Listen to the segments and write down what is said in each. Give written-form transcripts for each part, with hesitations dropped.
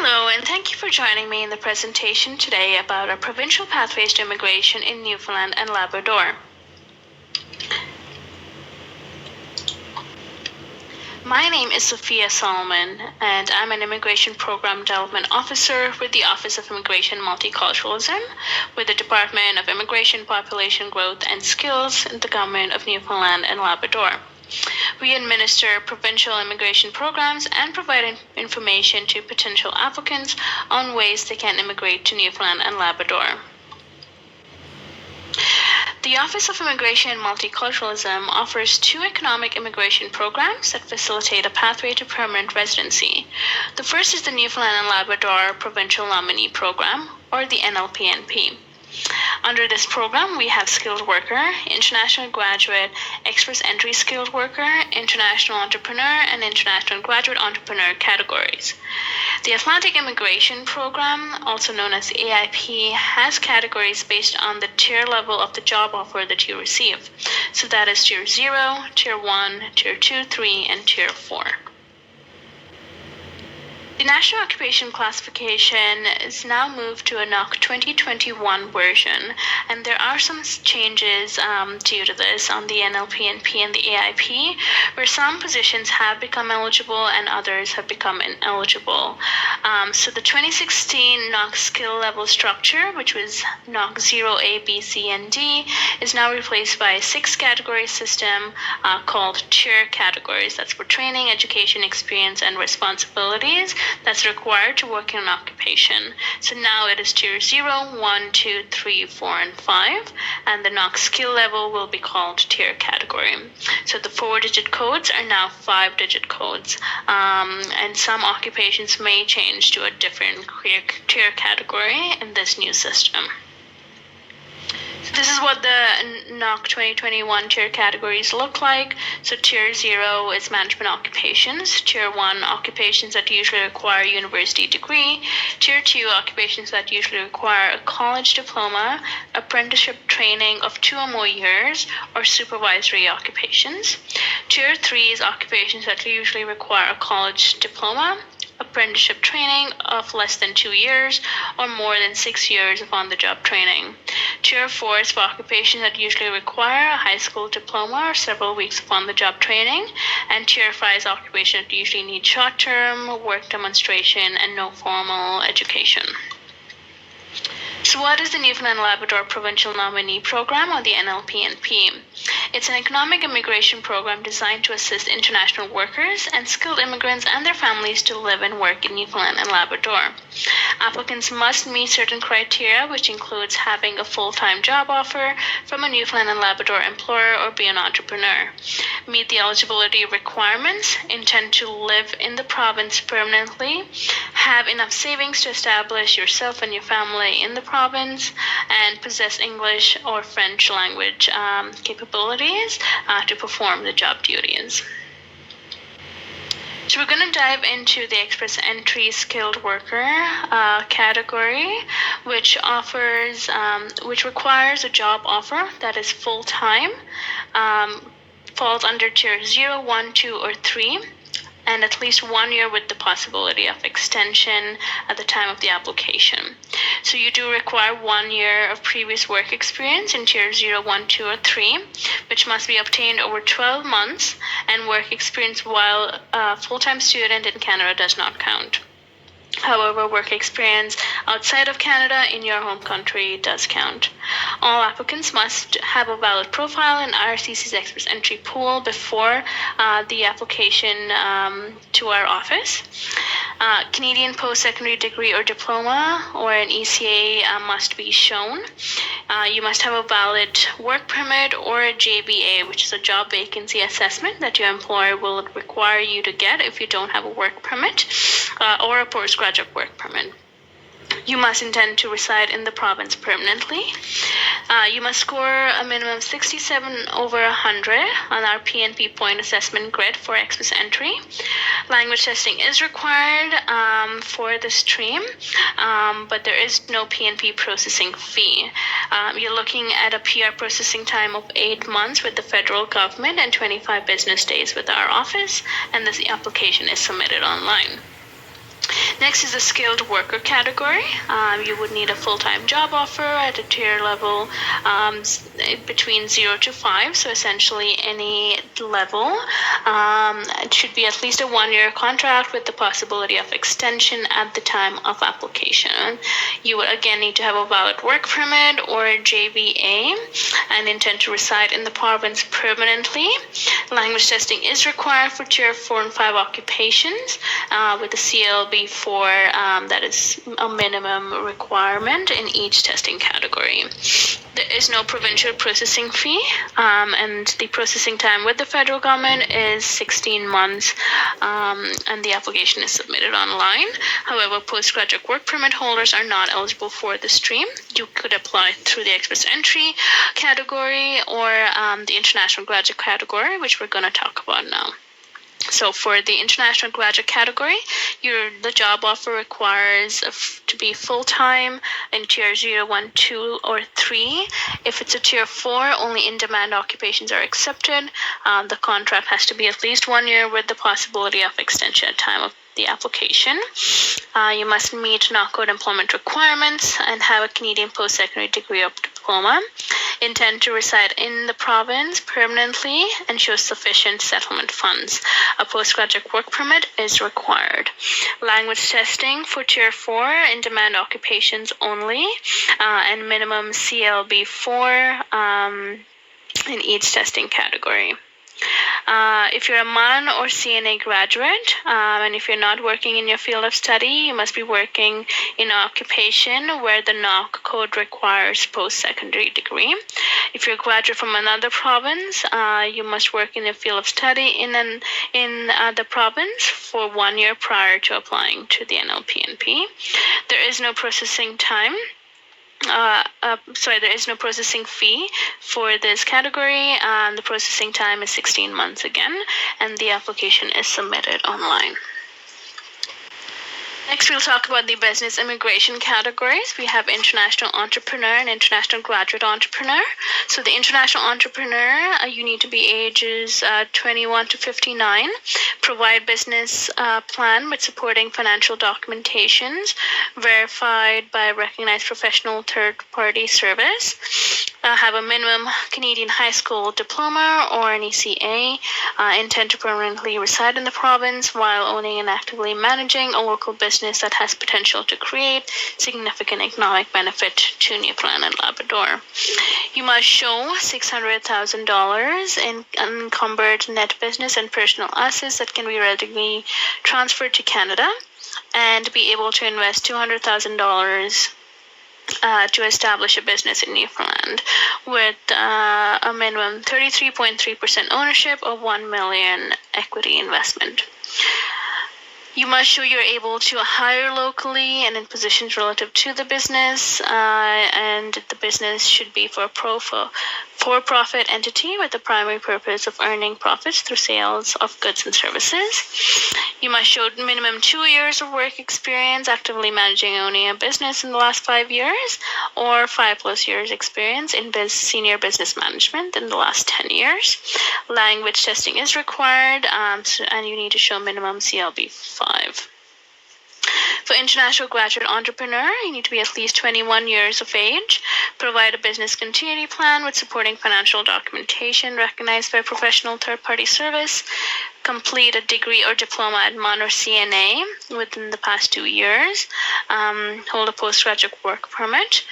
Hello, and thank you for joining me in the presentation today about our provincial pathways to immigration in Newfoundland and Labrador. My name is Sophia Solomon, and I'm an Immigration Program Development Officer with the Office of Immigration and Multiculturalism with the Department of Immigration, Population Growth and Skills in the Government of Newfoundland and Labrador. We administer provincial immigration programs and provide information to potential applicants on ways they can immigrate to Newfoundland and Labrador. The Office of Immigration and Multiculturalism offers two economic immigration programs that facilitate a pathway to permanent residency. The first is the Newfoundland and Labrador Provincial Nominee Program, or the NLPNP. Under this program, we have skilled worker, international graduate, express entry skilled worker, international entrepreneur, and international graduate entrepreneur categories. The Atlantic Immigration Program, also known as the AIP, has categories based on the tier level of the job offer that you receive. So that is Tier 0, Tier 1, Tier 2, 3, and Tier 4. The National Occupation Classification is now moved to a NOC 2021 version, and there are some changes due to this on the NLPNP and the AIP, where some positions have become eligible and others have become ineligible. So the 2016 NOC skill level structure, which was NOC 0A, B, C, and D, is now replaced by a 6-category system called tier categories. That's for training, education, experience, and responsibilities that's required to work in an occupation. So now it is Tier 0, 1, 2, 3, 4, and 5, and the NOC skill level will be called Tier category. So the 4-digit codes are now 5-digit codes, and some occupations may change to a different tier category in this new system. This is what the NOC 2021 tier categories look like. So Tier 0 is management occupations. Tier 1, occupations that usually require a university degree. Tier 2, occupations that usually require a college diploma, apprenticeship training of 2 or more years, or supervisory occupations. Tier 3 is occupations that usually require a college diploma, apprenticeship training of less than 2 years or more than 6 years of on-the-job training. Tier 4 is for occupations that usually require a high school diploma or several weeks of on-the-job training. And Tier 5 is occupations that usually need short-term work demonstration and no formal education. So what is the Newfoundland and Labrador Provincial Nominee Program, or the NLPNP? It's an economic immigration program designed to assist international workers and skilled immigrants and their families to live and work in Newfoundland and Labrador. Applicants must meet certain criteria, which includes having a full-time job offer from a Newfoundland and Labrador employer or be an entrepreneur, meet the eligibility requirements, intend to live in the province permanently, have enough savings to establish yourself and your family in the province, and possess English or French language capabilities to perform the job duties. So we're going to dive into the express entry skilled worker category, which requires a job offer that is full-time, falls under Tier 0, 1, 2, or 3, and at least 1 year with the possibility of extension at the time of the application. So you do require 1 year of previous work experience in Tier 0, 1, 2, or 3, which must be obtained over 12 months, and work experience while a full-time student in Canada does not count. However, work experience outside of Canada in your home country does count. All applicants must have a valid profile in IRCC's Express Entry pool before the application to our office. Canadian post-secondary degree or diploma or an ECA must be shown. You must have a valid work permit or a JVA, which is a job vacancy assessment that your employer will require you to get if you don't have a work permit, or a postgraduate work permit. You must intend to reside in the province permanently. You must score a minimum of 67 over 100 on our PNP point assessment grid for express entry. Language testing is required for the stream, but there is no PNP processing fee. You're looking at a PR processing time of 8 months with the federal government and 25 business days with our office, and this application is submitted online. Next is the skilled worker category. You would need a full-time job offer at a tier level between 0 to 5, so essentially any level. It should be at least a 1-year contract with the possibility of extension at the time of application. You would again need to have a valid work permit or a JVA and intend to reside in the province permanently. Language testing is required for tier 4 and 5 occupations with the CLB4 that is a minimum requirement in each testing category. There is no provincial processing fee, and the processing time with the federal government is 16 months, and the application is submitted online. However, postgraduate work permit holders are not eligible for the stream. You could apply through the express entry category or the international graduate category, which we're going to talk about now. So for the international graduate category, the job offer requires to be full-time in tier 0, 1, 2, or 3. If it's a tier 4, only in-demand occupations are accepted. The contract has to be at least 1 year with the possibility of extension at time of the application. You must meet knockout employment requirements and have a Canadian post-secondary degree or diploma. Intend to reside in the province permanently and show sufficient settlement funds. A postgraduate work permit is required. Language testing for tier 4 in-demand occupations only, and minimum CLB4 in each testing category. If you're a MUN or CNA graduate, and if you're not working in your field of study, you must be working in an occupation where the NOC code requires post-secondary degree. If you're a graduate from another province, you must work in a field of study in the province for 1 year prior to applying to the NLPNP. There is no processing time. There is no processing fee for this category. The processing time is 16 months again, and the application is submitted online. Next, we'll talk about the business immigration categories. We have international entrepreneur and international graduate entrepreneur. So the international entrepreneur, you need to be ages 21 to 59, provide business plan with supporting financial documentations, verified by a recognized professional third-party service, have a minimum Canadian high school diploma or an ECA, intend to permanently reside in the province while owning and actively managing a local business that has potential to create significant economic benefit to Newfoundland and Labrador. You must show $600,000 in unencumbered net business and personal assets that can be readily transferred to Canada, and be able to invest $200,000 to establish a business in Newfoundland with a minimum 33.3% ownership of $1 million equity investment. You must show you're able to hire locally and in positions relative to the business, and the business should be for a for-profit entity with the primary purpose of earning profits through sales of goods and services. You must show minimum 2 years of work experience actively managing and owning a business in the last 5 years, or 5+ years experience in senior business management in the last 10 years. Language testing is required, and you need to show minimum CLB 5. For international graduate entrepreneur, you need to be at least 21 years of age, provide a business continuity plan with supporting financial documentation recognized by professional third-party service, complete a degree or diploma at MUN or CNA within the past 2 years, hold a postgraduate work permit,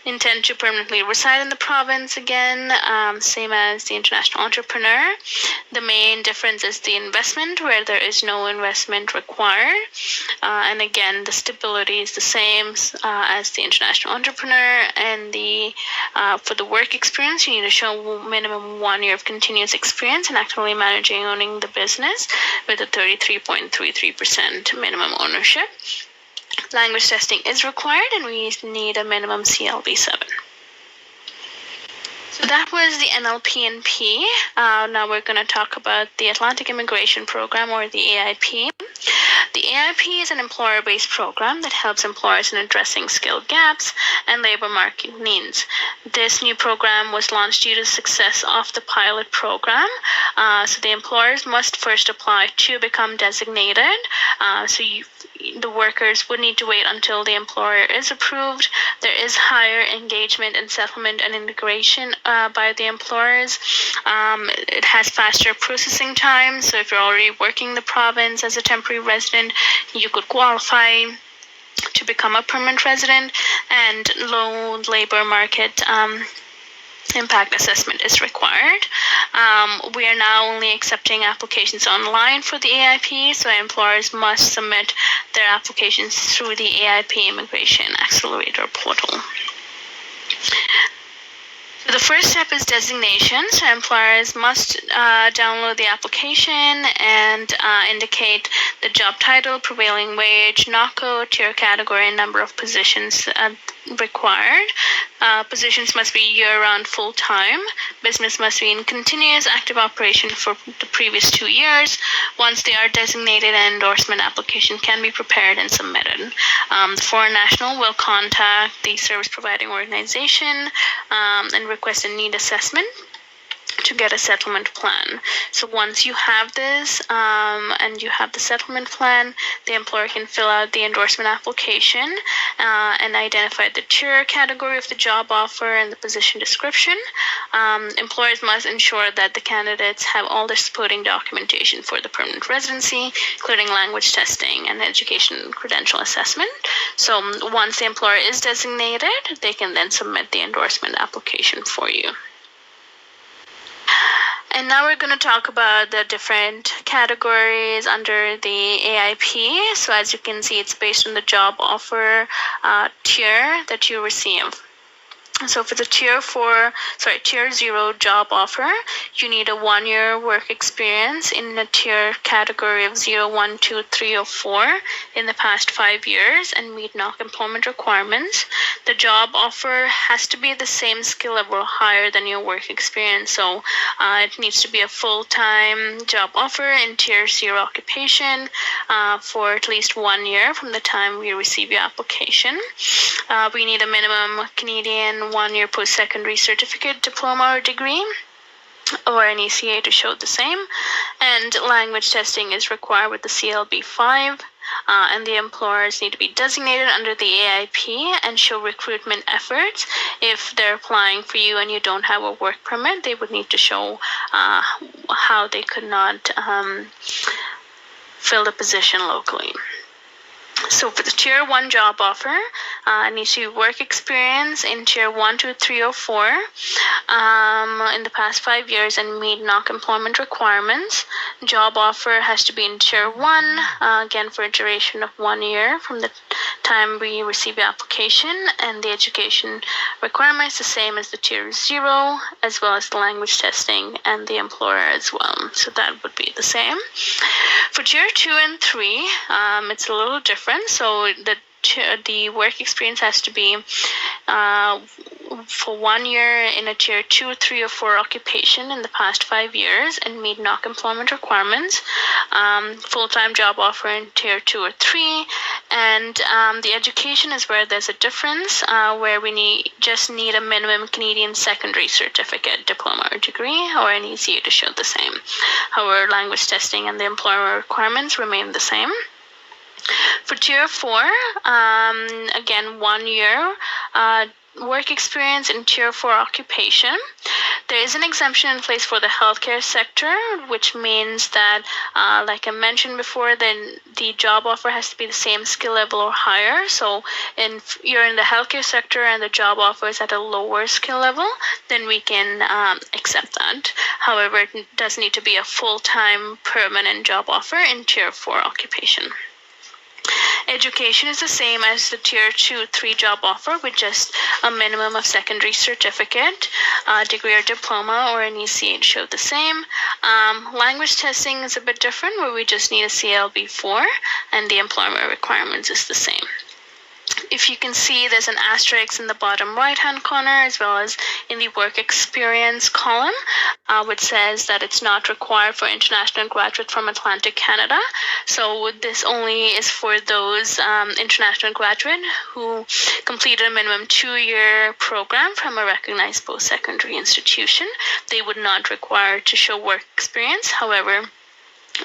intend to permanently reside in the province again, same as the international entrepreneur. The main difference is the investment, where there is no investment required. And again, the stability is the same as the international entrepreneur. And for the work experience, you need to show minimum 1 year of continuous experience in actively managing and owning the business with a 33.33% minimum ownership. Language testing is required, and we need a minimum CLB 7. So that was the NLPNP. Now we're going to talk about the Atlantic Immigration Program, or the AIP. The AIP is an employer-based program that helps employers in addressing skill gaps and labor market needs. This new program was launched due to the success of the pilot program. So the employers must first apply to become designated. So the workers would need to wait until the employer is approved. There is higher engagement and settlement and integration by the employers. It has faster processing time. So if you're already working in the province as a temporary resident, you could qualify to become a permanent resident, and low labor market impact assessment is required. We are now only accepting applications online for the AIP, so employers must submit their applications through the AIP Immigration Accelerator portal. So the first step is designation. So employers must download the application and indicate the job title, prevailing wage, NACO, tier category, and number of positions required. Positions must be year-round full-time. Business must be in continuous active operation for the previous 2 years. Once they are designated, an endorsement application can be prepared and submitted. The foreign national will contact the service providing organization and request a need assessment to get a settlement plan. So once you have this and you have the settlement plan, the employer can fill out the endorsement application and identify the tier category of the job offer and the position description. Employers must ensure that the candidates have all their supporting documentation for the permanent residency, including language testing and education credential assessment. So once the employer is designated, they can then submit the endorsement application for you. And now we're going to talk about the different categories under the AIP. So as you can see, it's based on the job offer tier that you receive. So for the tier 0 job offer, you need a 1-year work experience in the tier category of 0, 1, 2, 3, or 4 in the past 5 years and meet NOC employment requirements. The job offer has to be the same skill level or higher than your work experience. So it needs to be a full-time job offer in tier 0 occupation for at least 1 year from the time we receive your application. We need a minimum Canadian 1-year post-secondary certificate, diploma, or degree, or an ECA to show the same. And language testing is required with the CLB 5. And the employers need to be designated under the AIP and show recruitment efforts. If they're applying for you and you don't have a work permit, they would need to show how they could not fill the position locally. So for the tier 1 job offer, needs to be work experience in tier 1, 2, 3, or 4 in the past 5 years and meet NOC employment requirements. Job offer has to be in tier 1, again for a duration of 1 year from the time we receive the application, and the education requirement is the same as the tier 0, as well as the language testing and the employer as well. So that would be the same. For tier 2 and 3, it's a little different. So the work experience has to be for 1 year in a tier 2, 3, or 4 occupation in the past 5 years and meet NOC employment requirements. Full-time job offer in tier 2 or 3, and the education is where there's a difference, where we just need a minimum Canadian secondary certificate, diploma, or degree, or an ECA to show the same. However, language testing and the employer requirements remain the same. For tier 4, again, 1 year work experience in tier 4 occupation. There is an exemption in place for the healthcare sector, which means that, like I mentioned before, then the job offer has to be the same skill level or higher. So if you're in the healthcare sector and the job offer is at a lower skill level, then we can accept that. However, it does need to be a full-time permanent job offer in tier 4 occupation. Education is the same as the tier 2, 3 job offer with just a minimum of secondary certificate, degree or diploma, or an ECA to show the same. Language testing is a bit different, where we just need a CLB 4, and the employment requirements is the same. If you can see, there's an asterisk in the bottom right-hand corner, as well as in the work experience column, which says that it's not required for international graduate from Atlantic Canada. So this only is for those international graduate who completed a minimum 2-year program from a recognized post-secondary institution. They would not require to show work experience. However,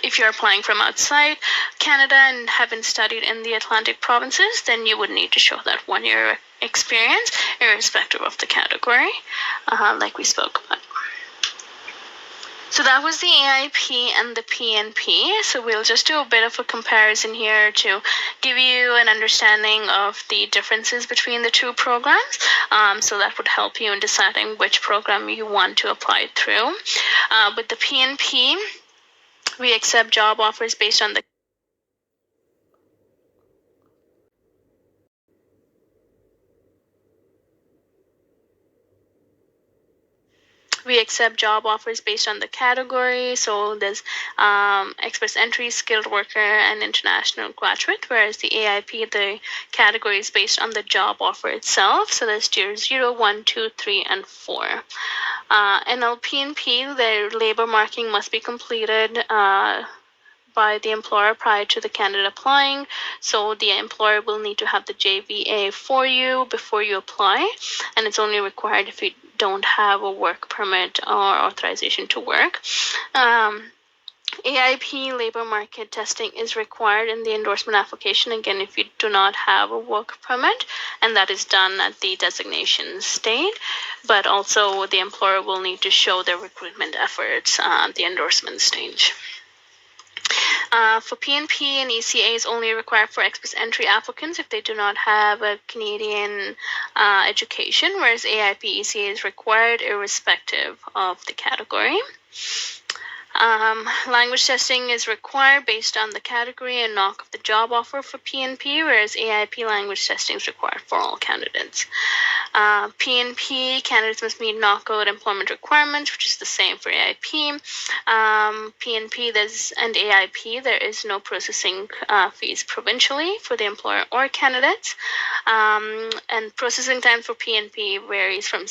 If you're applying from outside Canada and haven't studied in the Atlantic provinces, then you would need to show that 1 year experience, irrespective of the category, like we spoke about. So that was the AIP and the PNP. So we'll just do a bit of a comparison here to give you an understanding of the differences between the two programs. So that would help you in deciding which program you want to apply through. With the PNP, we accept job offers based on the category. So there's express entry, skilled worker, and international graduate, whereas the AIP, the category is based on the job offer itself. So there's tier 0, 1, 2, 3, and 4. NLP&P, their labor marking must be completed by the employer prior to the candidate applying. So the employer will need to have the JVA for you before you apply, and it's only required if you don't have a work permit or authorization to work. AIP labor market testing is required in the endorsement application, again, if you do not have a work permit, and that is done at the designation stage. But also the employer will need to show their recruitment efforts at the endorsement stage. For PNP and ECA is only required for express entry applicants if they do not have a Canadian education, whereas AIP ECA is required irrespective of the category. Language testing is required based on the category and knock of the job offer for PNP, whereas AIP language testing is required for all candidates. PNP candidates must meet knockout employment requirements, which is the same for AIP. PNP and AIP, there is no processing fees provincially for the employer or candidates. And processing time for PNP varies from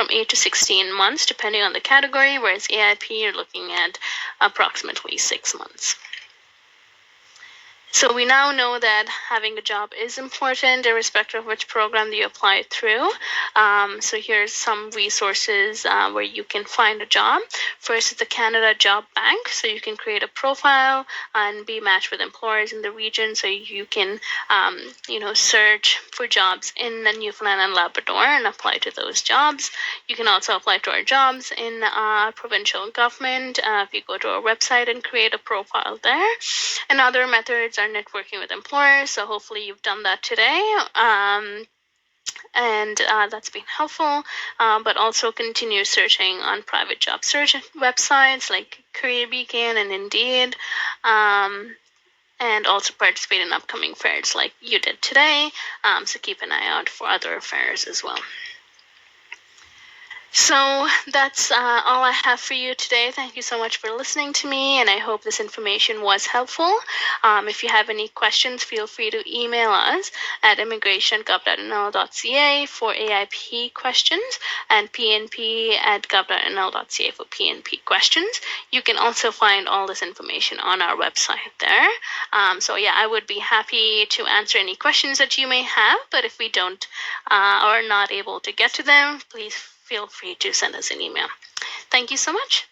8 to 16 months, depending on the category, whereas AIP, you're looking at approximately 6 months. So we now know that having a job is important, irrespective of which program you apply through. So here's some resources where you can find a job. First is the Canada Job Bank. So you can create a profile and be matched with employers in the region. So you can, search for jobs in the Newfoundland and Labrador and apply to those jobs. You can also apply to our jobs in provincial government if you go to our website and create a profile there. And other methods are networking with employers, so hopefully you've done that today, and that's been helpful, but also continue searching on private job search websites like Career Beacon and Indeed, and also participate in upcoming fairs like you did today, so keep an eye out for other fairs as well. So that's all I have for you today. Thank you so much for listening to me, and I hope this information was helpful. If you have any questions, feel free to email us at immigration@gov.nl.ca for AIP questions and pnp@gov.nl.ca for PNP questions. You can also find all this information on our website there. I would be happy to answer any questions that you may have, but if we don't or are not able to get to them, please feel free to send us an email. Thank you so much.